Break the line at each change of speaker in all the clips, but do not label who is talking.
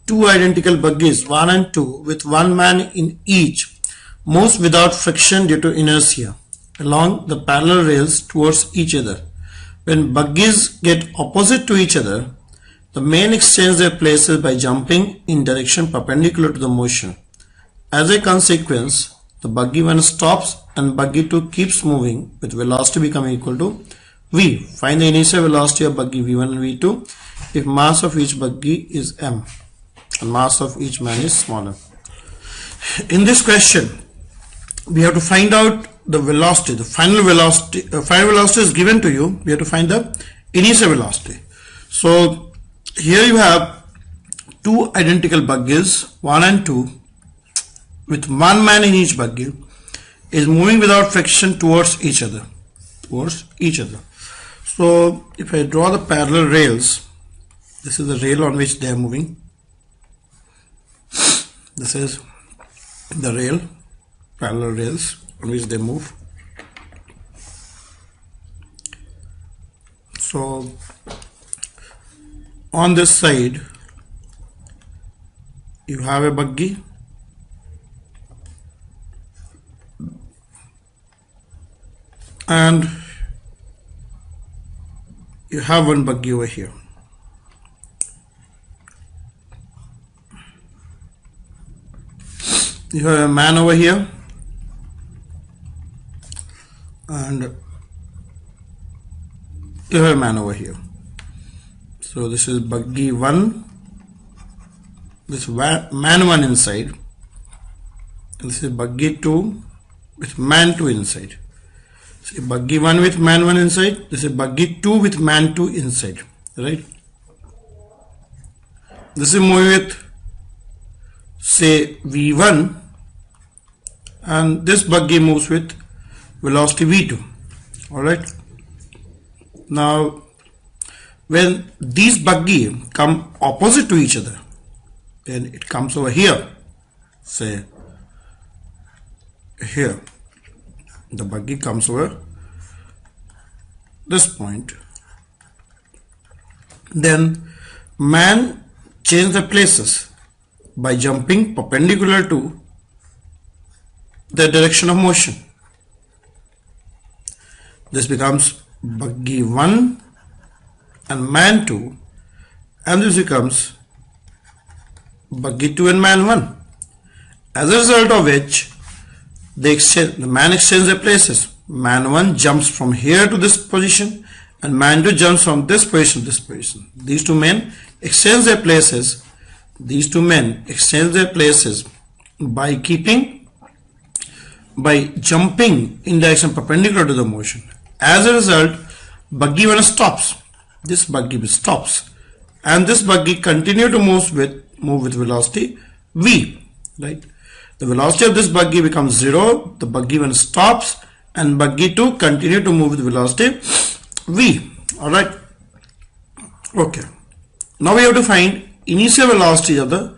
two identical buggies 1 and 2 with one man in each moves without friction due to inertia along the parallel rails towards each other. When buggies get opposite to each other, the men exchange their places by jumping in direction perpendicular to the motion. As a consequence, the buggy 1 stops and buggy 2 keeps moving with velocity becoming equal to v. Find the initial velocity of buggy v1 and v2 if mass of each buggy is m and mass of each man is smaller. In this question, we have to find out the velocity, the final velocity. Final velocity is given to you. We have to find the initial velocity. So here you have two identical buggies 1 and 2 with one man in each buggy is moving without friction towards each other. So if I draw the parallel rails, this is the rail on which they are moving. This is the rail, parallel rails on which they move. So on this side you have a buggy and you have one buggy over here. You have a man over here and you have a man over here. So this is buggy 1, this man 1 inside, and this is buggy 2 with man 2 inside. So buggy 1 with man 1 inside, this is buggy 2 with man 2 inside, right? This is moving with say v1 and this buggy moves with velocity v2. Alright, now when these buggy come opposite to each other, then it comes over here, say here, the buggy comes over this point, then man change the places by jumping perpendicular to the direction of motion. This becomes buggy 1 and man 2, and this becomes buggy 2 and man 1. As a result of which the man exchange their places. Man 1 jumps from here to this position and man 2 jumps from this position to this position. These two men exchange their places. By jumping in direction perpendicular to the motion. As a result, buggy 1 stops. This buggy stops, and this buggy continue to move with velocity v. Right? The velocity of this buggy becomes 0. The buggy 1 stops, and buggy 2 continue to move with velocity v. All right. Okay. Now we have to find initial velocities of the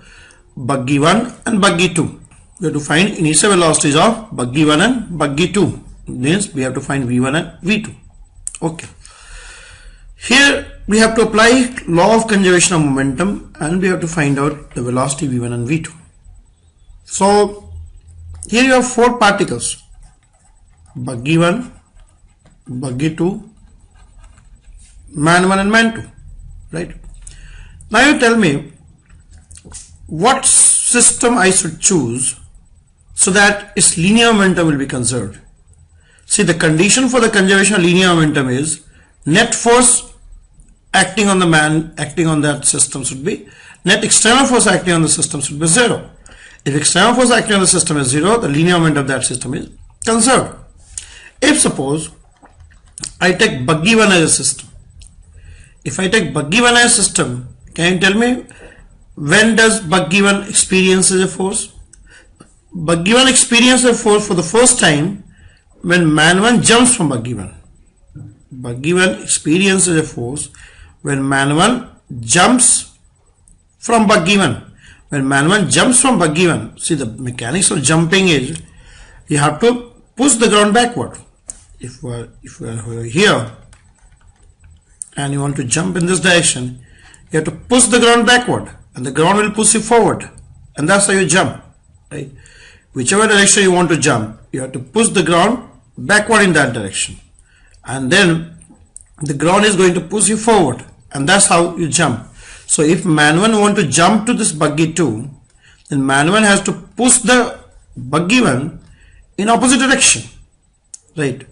buggy 1 and buggy 2. We have to find initial velocities of buggy 1 and buggy 2. Means we have to find v1 and v2. Okay. Here we have to apply law of conservation of momentum and we have to find out the velocity v1 and v2. So here you have four particles, buggy 1, buggy 2, man 1 and man 2, right? Now you tell me what system I should choose so that its linear momentum will be conserved. See, the condition for the conservation of linear momentum is net force acting on the man acting on that system should be, net external force acting on the system should be 0. If external force acting on the system is 0, the linear momentum of that system is conserved. If suppose I take buggy 1 as a system, if I take buggy 1 as a system, can you tell me when does buggy 1 experience a force? Buggy 1 experiences a force for the first time when man 1 jumps from buggy 1. Buggy 1 experiences a force when man 1 jumps from buggy 1. When man 1 jumps from buggy 1, see, the mechanics of jumping is you have to push the ground backward. If we are here and you want to jump in this direction, you have to push the ground backward. and the ground will push you forward, and that's how you jump, right? Whichever direction you want to jump, you have to push the ground backward in that direction, and then the ground is going to push you forward, and that's how you jump. So if man 1 want to jump to this buggy 2, then man 1 has to push the buggy 1 in opposite direction, right?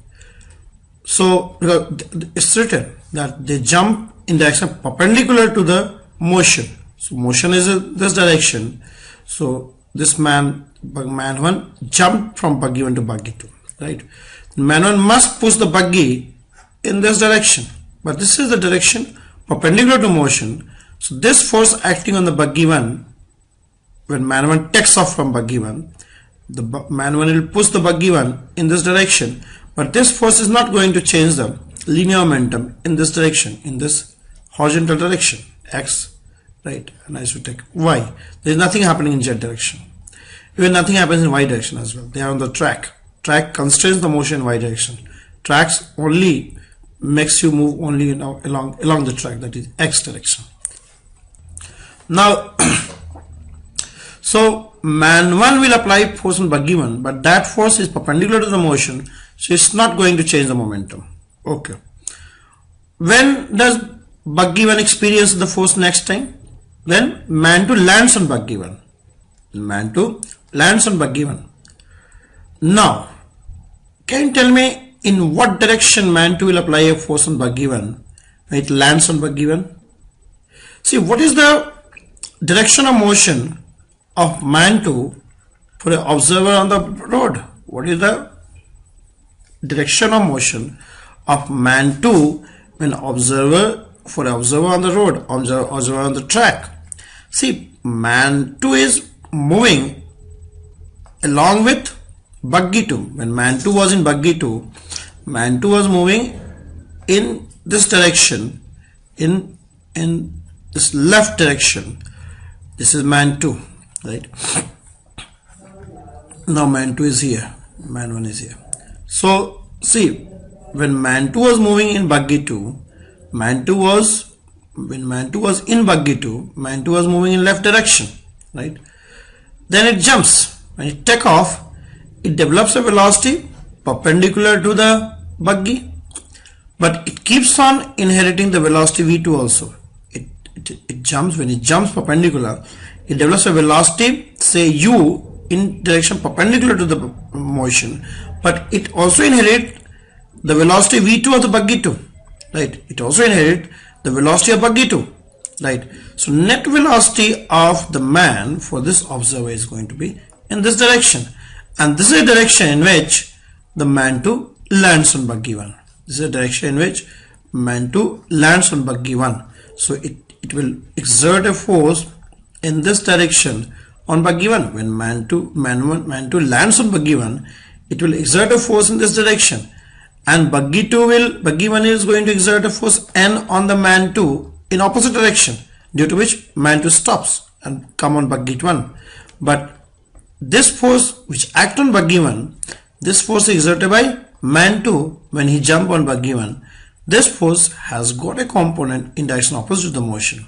So it's written that they jump in direction perpendicular to the motion. So motion is in this direction. So this man 1 jumped from buggy 1 to buggy 2, right? Man 1 must push the buggy in this direction, but this is the direction perpendicular to motion. So this force acting on the buggy 1, when man 1 takes off from buggy 1, the man 1 will push the buggy 1 in this direction, but this force is not going to change the linear momentum in this direction, in this horizontal direction, x, right? And I should take y. There is nothing happening in z direction. Even nothing happens in y direction as well. They are on the track. Track constrains the motion in y direction. Tracks only makes you move only along the track, that is x direction. Now so man 1 will apply force on buggy 1, but that force is perpendicular to the motion, so it's not going to change the momentum. Okay. When does buggy 1 experience the force next time? When man 2 lands on buggy 1. Man 2 lands on buggy 1. Now, can you tell me in what direction man 2 will apply a force on buggy 1 when it lands on buggy 1? See, what is the direction of motion of man 2 for an observer on the road? What is the direction of motion of man 2 when for an observer on the road, observer on the track? See, man 2 is moving along with buggy 2. When man 2 was in buggy 2, man 2 was moving in this direction, in this left direction. This is man 2, right? Now man 2 is here, man 1 is here. So see, when man 2 was moving in buggy 2, when man 2 was in buggy 2, man 2 was moving in left direction, right? Then it jumps. When it takes off, it develops a velocity perpendicular to the buggy, but it keeps on inheriting the velocity v2 also. It jumps. When it jumps perpendicular, it develops a velocity, say u, in direction perpendicular to the motion, but it also inherits the velocity v2 of the buggy 2, right? It also inherits the velocity of buggy 2, right? So net velocity of the man for this observer is going to be in this direction, and this is a direction in which the man 2 lands on buggy 1. This is a direction in which man 2 lands on buggy 1. So it will exert a force in this direction on buggy 1. When man 2 lands on buggy 1, it will exert a force in this direction, and buggy 1 is going to exert a force n on the man 2 in opposite direction, due to which man 2 stops and come on buggy 1. But this force which act on buggy 1, this force is exerted by man 2 when he jump on buggy 1. This force has got a component in direction opposite to the motion.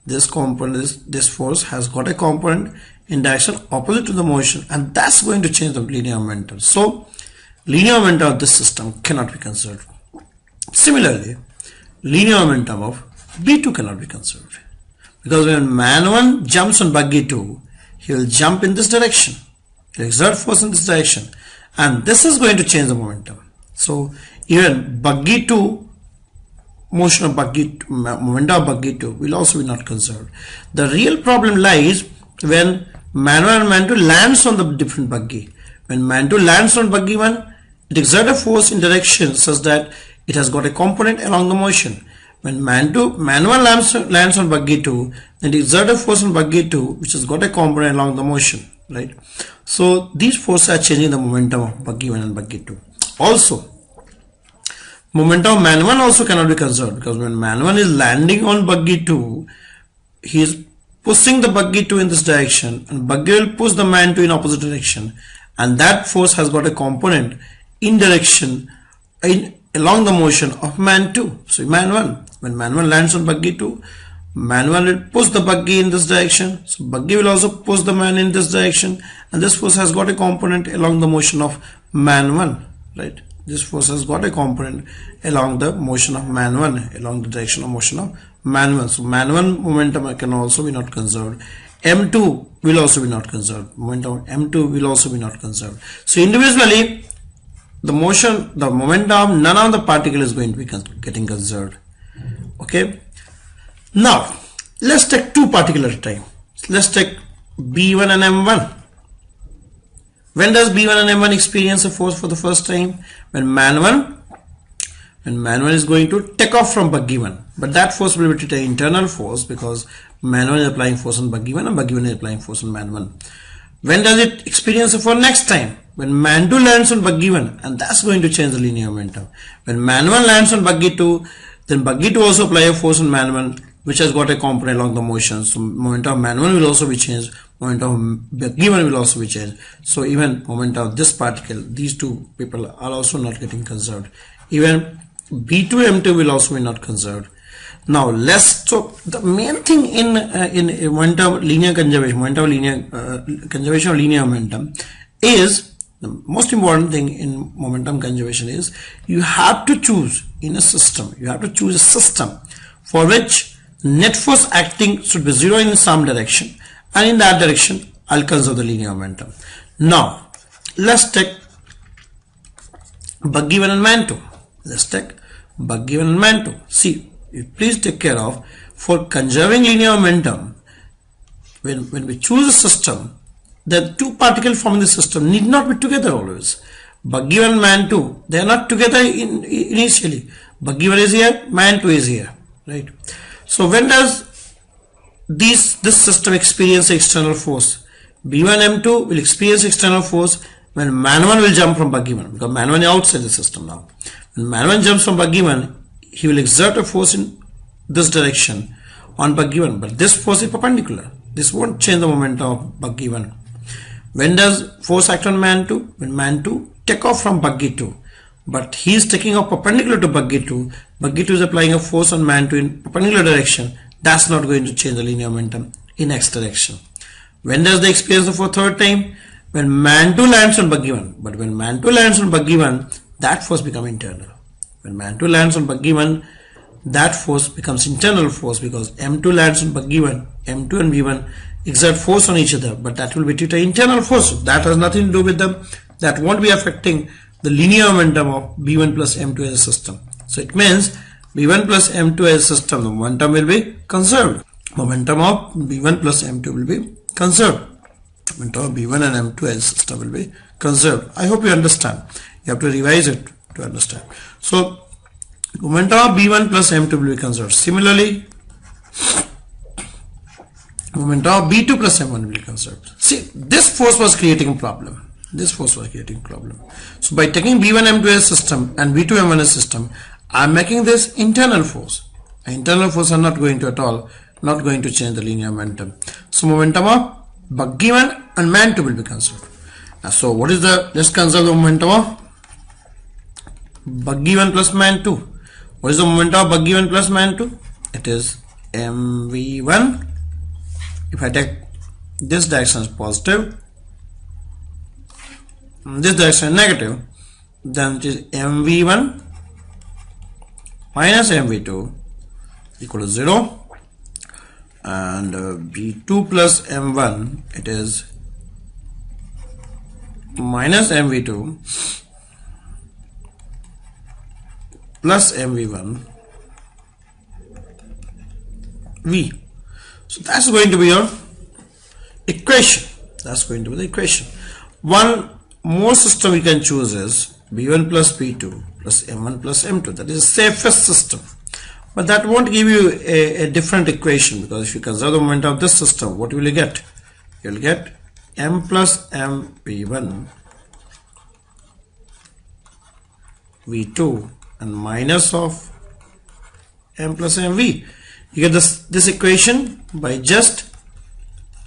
This force has got a component in direction opposite to the motion, and that's going to change the linear momentum. So linear momentum of this system cannot be conserved. Similarly, linear momentum of B2 cannot be conserved, because when man 1 jumps on buggy 2, he will jump in this direction, he will exert force in this direction, and this is going to change the momentum. So even buggy 2, momentum of buggy 2 will also be not conserved. The real problem lies when man 1 and man 2 lands on the different buggy. When man 2 lands on buggy 1, it exerts a force in direction such that it has got a component along the motion. When man 1 lands on buggy 2, then it exerts a force on buggy 2 which has got a component along the motion, right? So these forces are changing the momentum of buggy 1 and buggy 2. Also, momentum of man 1 also cannot be conserved, because when man 1 is landing on buggy 2, he is pushing the buggy 2 in this direction, and buggy will push the man 2 in opposite direction, and that force has got a component in direction along the motion of man 2. So man 1, when man 1 lands on buggy 2, Manual will push the buggy in this direction, so buggy will also push the man in this direction, and this force has got a component along the motion of manual, right? This force has got a component along the motion of manual, along the direction of motion of manual. So manual momentum can also be not conserved. M2 will also be not conserved. Momentum M2 will also be not conserved. So individually, the momentum of none of the particle is going to be getting conserved. Okay. Now, let's take two particles at a time. Let's take B1 and M1. When does B1 and M1 experience a force for the first time? When man1 is going to take off from buggy 1. But that force will be an internal force, because man1 is applying force on buggy 1 and buggy 1 is applying force on man1. When does it experience a force next time? When man2 lands on buggy 1, and that's going to change the linear momentum. When man1 lands on buggy 2, then buggy 2 also apply a force on man1, which has got a component along the motion. So momentum of man1 will also be changed, momentum of buggy 1 will also be changed. So even momentum of this particle, these two people are also not getting conserved. Even B2 M2 will also be not conserved. Now so the main thing in momentum linear conservation, conservation of linear momentum, is the most important thing in momentum conservation is you have to choose in a system. You have to choose a system for which net force acting should be zero in some direction, and in that direction I'll conserve the linear momentum. Now let's take buggy 1 and man 2. Let's take buggy 1 and man 2. See, please take care of, for conserving linear momentum, when we choose a system, the two particles forming the system need not be together always. Buggy 1 and man 2, they are not together initially. Buggy 1 is here, man 2 is here, right? So when does this system experience external force? B1 M2 will experience external force when man1 will jump from buggy 1, because man1 is outside the system now. When man1 jumps from buggy 1, he will exert a force in this direction on buggy 1, but this force is perpendicular. This won't change the momentum of buggy 1. When does force act on man 2? When man 2 take off from buggy 2, but he is taking off perpendicular to buggy 2. Buggy 2 is applying a force on man 2 in perpendicular direction. That's not going to change the linear momentum in x direction. When does the experience of for third time? When man 2 lands on buggy 1. But when man 2 lands on buggy 1, that force becomes internal. When man 2 lands on buggy 1, that force becomes internal force, because M2 lands on buggy 1, M2 and B1 exert force on each other, but that will be treated internal force. That has nothing to do with them. That won't be affecting the linear momentum of B1 plus M2 as a system. So it means B1 plus M2 as a system, the momentum will be conserved. Momentum of B1 plus M2 will be conserved. Momentum of B1 and M2 as a system will be conserved. I hope you understand. You have to revise it to understand. So momentum of B1 plus M2 will be conserved. Similarly, momentum of B2 plus M1 will be conserved. See, this force was creating a problem. So by taking B1 M2 as a system and B2 M1 as a system, I am making this internal force. Internal force are not going to change the linear momentum. So momentum of buggy 1 and man 2 will be conserved. So what is let's conserve the momentum of buggy 1 plus man 2. What is the momentum of buggy 1 plus man 2? It is mv1. If I take this direction as positive, this direction is negative, then it is mv1 minus mv2 equal to 0, and b2 plus m1, it is minus mv2 plus mv1 v. So that's going to be your equation. That's going to be the equation. One more system you can choose is b1 plus b2 plus m1 plus m2. That is the safest system, but that won't give you a different equation, because if you conserve the momentum of this system, what will you get? You'll get m plus m v1 v2 and minus of m plus mv. You get this equation by just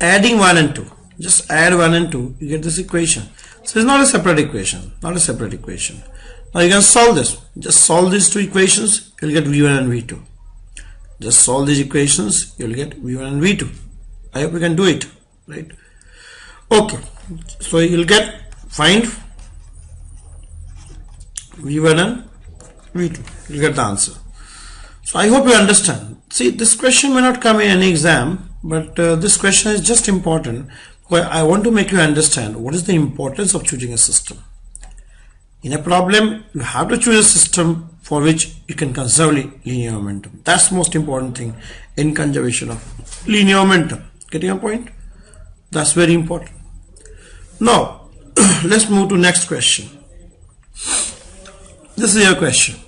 adding 1 and 2. Just add 1 and 2, you get this equation. So it's not a separate equation, Now you can solve this. Just solve these two equations, you'll get v1 and v2. Just solve these equations, you'll get V1 and V2. I hope you can do it, right? Okay, so you'll find V1 and V2. You'll get the answer. So I hope you understand. See, this question may not come in any exam, but this question is just important. Where I want to make you understand what is the importance of choosing a system. In a problem, you have to choose a system for which you can conserve linear momentum. That's the most important thing in conservation of linear momentum. Getting a point? That's very important. Now, let's move to next question. This is your question.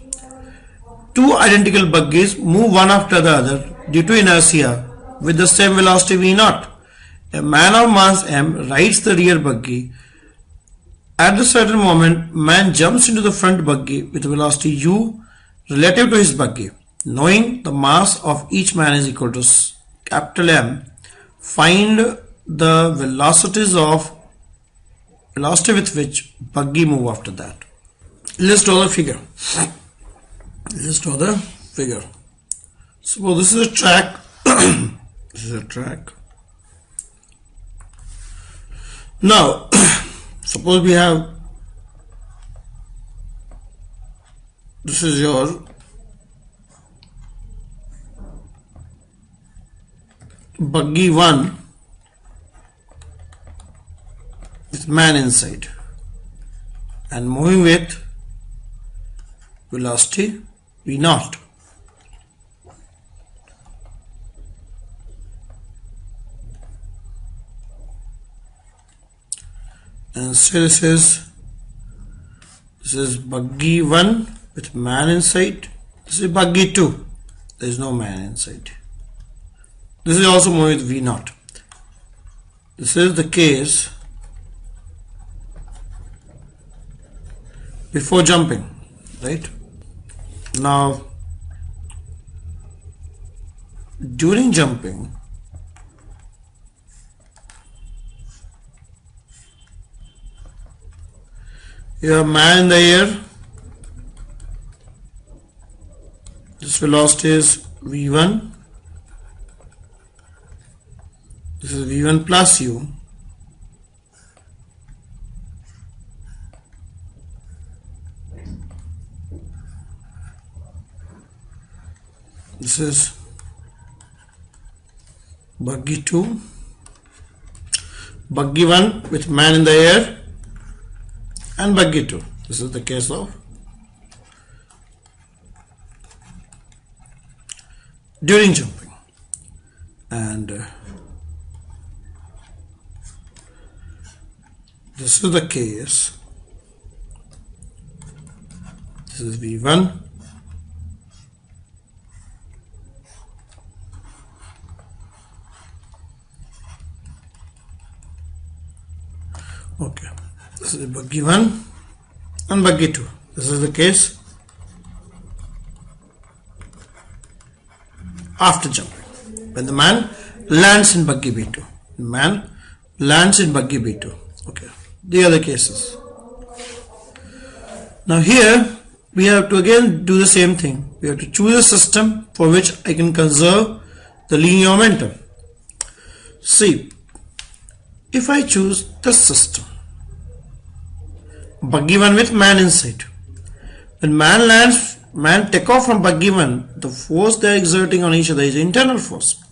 Two identical buggies move one after the other due to inertia with the same velocity v0. A man of mass m rides the rear buggy. At a certain moment, man jumps into the front buggy with velocity u relative to his buggy. Knowing the mass of each man is equal to capital M, find the velocity with which buggy move after that. Let's draw the figure. Suppose this is a track. This is a track. Now, suppose we have, this is your buggy 1 with man inside and moving with velocity v0. And so this is buggy 1 with man inside. This is buggy 2. There is no man inside. This is also moving with v0. This is the case before jumping, right? Now, during jumping, you have man in the air. This velocity is v1. This is v1 plus u. This is buggy 2. Buggy 1 with man in the air. And buggy 2. This is the case of during jumping. And this is the case. This is v1. Okay. This is buggy 1 and buggy 2. This is the case after jumping. When the man lands in buggy B2. The man lands in buggy B2. Okay. The other cases. Now here we have to again do the same thing. We have to choose a system for which I can conserve the linear momentum. See, if I choose this system, buggy 1 with man inside, when man lands, man take off from buggy 1, the force they are exerting on each other is internal force.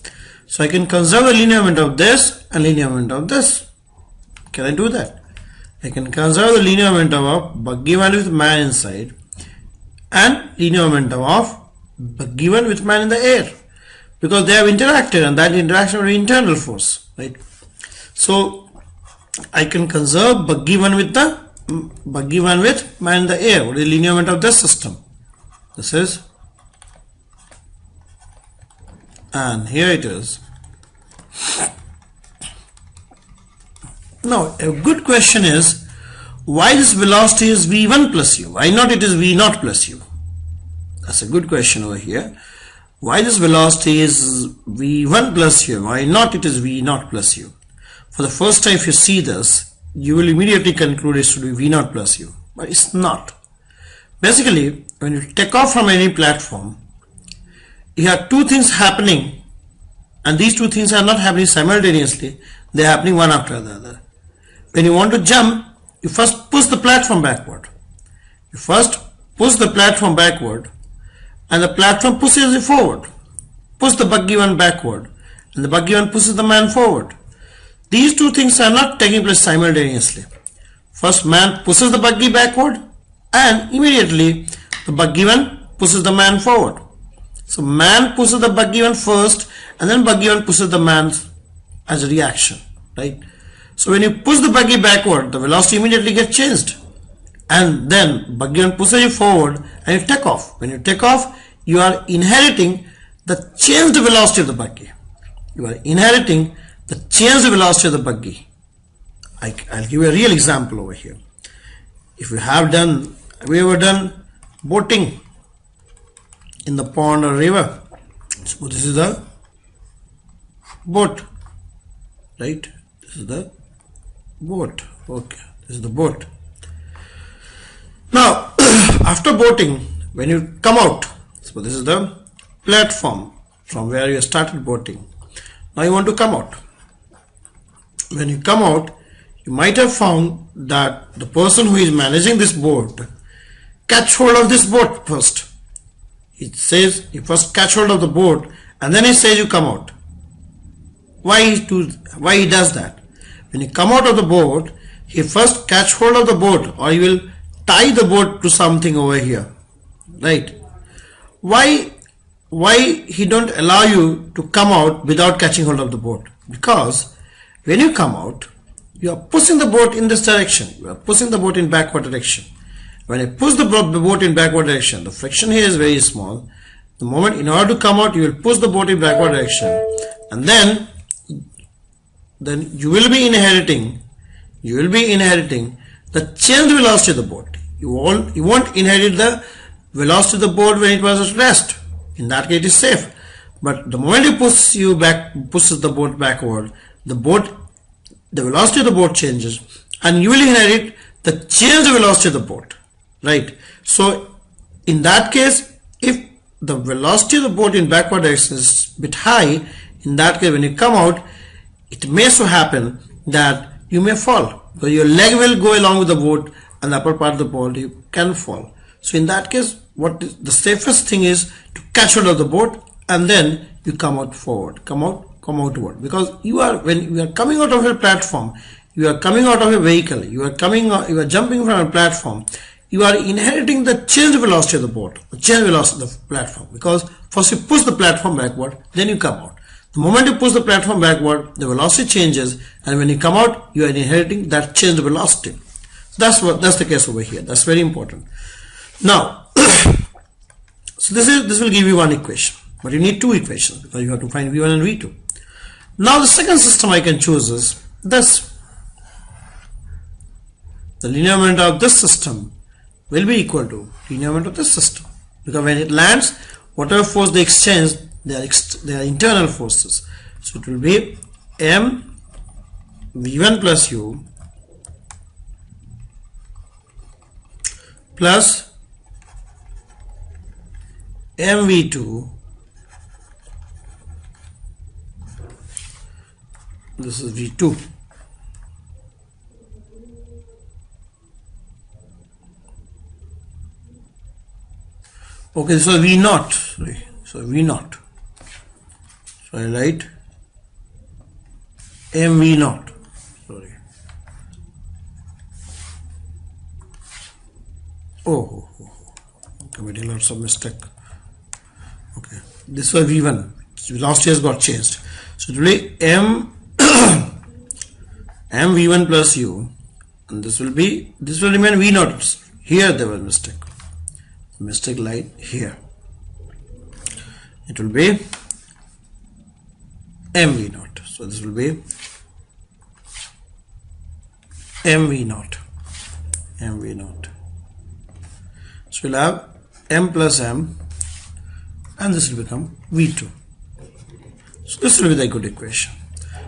So I can conserve the linear momentum of this and linear momentum of this. Can I do that? I can conserve the linear momentum of buggy 1 with man inside and linear momentum of buggy 1 with man in the air, because they have interacted and that interaction will be internal force, right? So I can conserve buggy 1 with man in the air. What is the linear momentum of this system? This is, and here it is. Now a good question is, why this velocity is v1 plus u? Why not it is v0 plus u? That's a good question over here. Why this velocity is v1 plus u? Why not it is v0 plus u? For the first time if you see this, you will immediately conclude it should be v0 plus u, but it's not. Basically, when you take off from any platform, you have two things happening, and these two things are not happening simultaneously, they are happening one after the other. When you want to jump, you first push the platform backward. You first push the platform backward, and the platform pushes you forward. Push the buggy one backward, and the buggy one pushes the man forward. These two things are not taking place simultaneously. First man pushes the buggy backward, and immediately the buggy one pushes the man forward. So man pushes the buggy one first, and then buggy one pushes the man as a reaction, right? So when you push the buggy backward, the velocity immediately gets changed, and then buggy one pushes you forward, and you take off. When you take off, you are inheriting the changed velocity of the buggy. You are inheriting the changed velocity of the buggy. I'll give you a real example over here. If you have ever done boating in the pond or river? So this is the boat, right? This is the boat. Okay, this is the boat. Now, after boating, when you come out, so this is the platform from where you started boating. Now you want to come out. When you come out, you might have found that the person who is managing this boat catch hold of this boat first. It says you first catch hold of the boat, and then he says you come out. Why he does that? When you come out of the boat, he first catch hold of the boat, or he will tie the boat to something over here, right? Why he don't allow you to come out without catching hold of the boat? Because when you come out, you are pushing the boat in this direction. You are pushing the boat in backward direction. When you push the boat in backward direction, the friction here is very small. The moment, in order to come out, you will push the boat in backward direction, and then you will be inheriting the changed velocity of the boat. You won't inherit the velocity of the boat when it was at rest. In that case, it is safe. But the moment you pushes the boat backward, the velocity of the boat changes, and you will inherit the changed velocity of the boat, right? So in that case, if the velocity of the boat in backward direction is a bit high, in that case when you come out, it may so happen that you may fall, because your leg will go along with the boat, and the upper part of the boat you can fall. So in that case, the safest thing is to catch hold of the boat, and then you come out forward, come outward, because when you are coming out of a platform, you are coming out of a vehicle, you are jumping from a platform, you are inheriting the changed velocity of the boat, the changed velocity of the platform, because first you push the platform backward, then you come out. The moment you push the platform backward, the velocity changes, and when you come out, you are inheriting that changed velocity. That's the case over here. That's very important. Now, so this will give you one equation, but you need two equations, because you have to find V1 and V2. Now the second system I can choose is this. The linear moment of this system will be equal to linear moment of this system, because when it lands, whatever force they exchange, they are internal forces. So it will be m v1 plus u plus mv2, this is v2, okay, so v naught, sorry, so v naught, so I write mv naught, sorry, oh, committing lots of mistake. Okay, this was v1, last year's got changed, so it will be m v1 plus u, and this will remain v naught. Here there was mistake lied here. It will be mv naught, so this will be mv naught, so we'll have m plus m, and this will become v2. So this will be the good equation.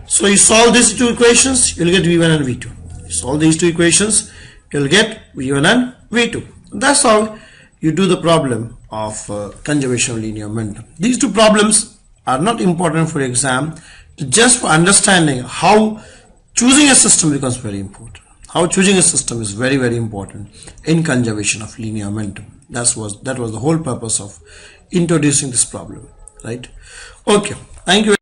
So you solve these two equations, you will get v1 and v2. You solve these two equations, you will get v1 and v2. That's how you do the problem of conservation of linear momentum. These two problems are not important for exam, just for understanding how choosing a system becomes very important. How choosing a system is very, very important in conservation of linear momentum. That was the whole purpose of introducing this problem, right? Okay, thank you.